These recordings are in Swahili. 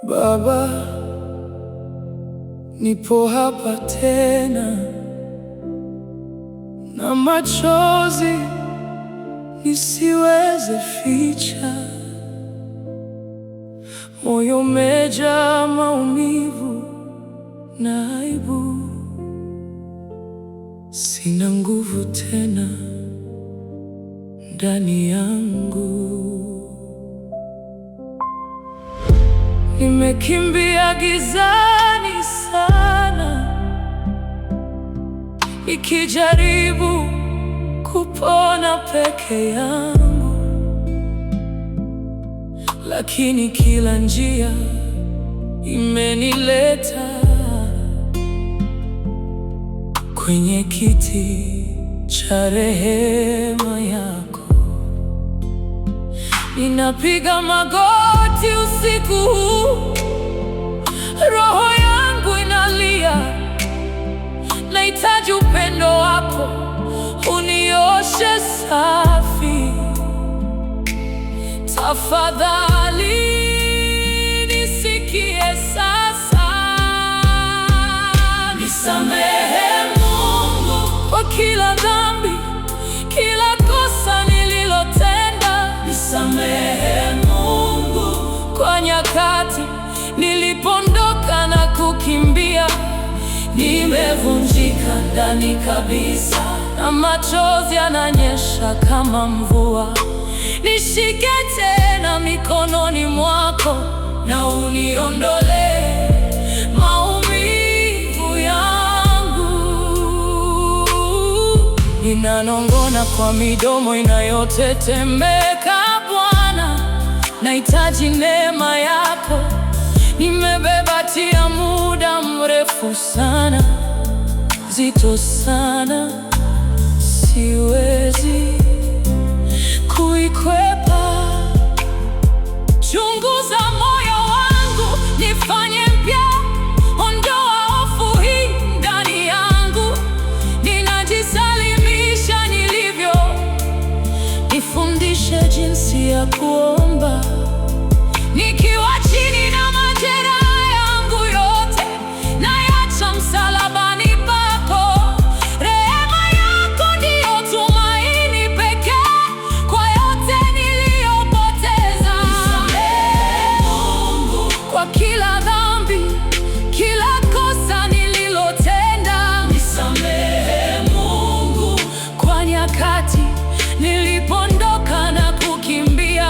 Baba, nipo hapa tena na machozi nisiweze ficha. Moyo umejaa maumivu na aibu, sina nguvu tena ndani yangu. Nimekimbia gizani sana, nikijaribu kupona peke yangu, lakini kila njia imenileta kwenye kiti cha rehema yako. Ninapiga magoti usiku huu, roho yangu inalia, nahitaji upendo wako unioshe safi. Tafadhali nisikie sasa, nisamehe Mungu kwa kila dhambi, kila kosa nililotenda. Nisamehe Mungu kwa nyakati nilipondoka na kukimbia. Nimevunjika ndani kabisa na machozi yananyesha kama mvua. Nishike tena mikononi mwako na uniondolee maumivu yangu. Ninanong'ona kwa midomo inayotetemeka, Bwana, nahitaji neema yako. Nimebebatia muda mrefu sana, zito sana, siwezi kuikwepa. Chunguza moyo wangu, nifanye mpya, ondoa hofu hii ndani yangu. Ninajisalimisha nilivyo, nifundishe jinsi ya kuomba nikiwa chini na majeraha yangu yote, nayacha msalabani pako. Rehema yako ndiyo tumaini pekee kwa yote niliyopoteza. Nisamehe Mungu kwa kila dhambi, kila kosa nililotenda. Nisamehe Mungu kwa nyakati nilipondoka na kukimbia.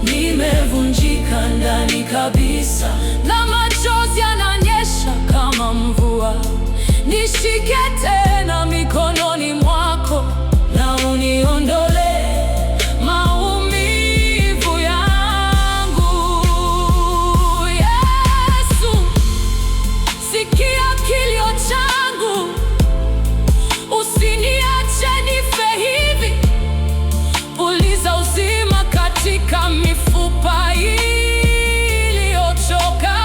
Nimevunjika ndani kabisa na machozi yananyesha kama mvua. Nishike tena mikononi mwako na uniondolee maumivu yangu. Yesu, sikia kilio changu, usiniache nife hivi. Puliza uzima katika mifupa iliyochoka.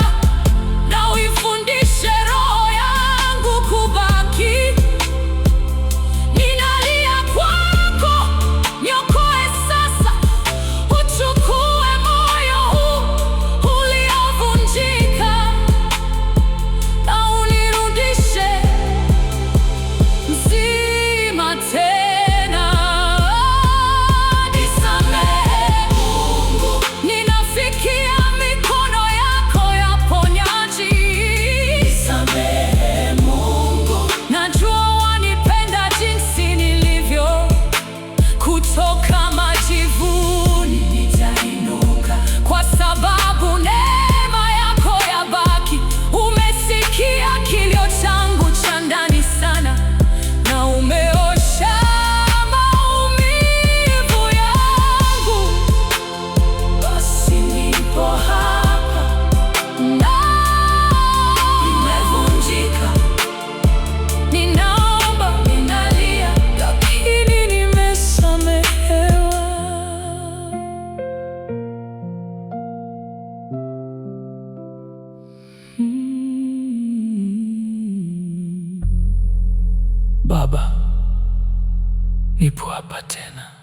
Baba, nipo hapa tena.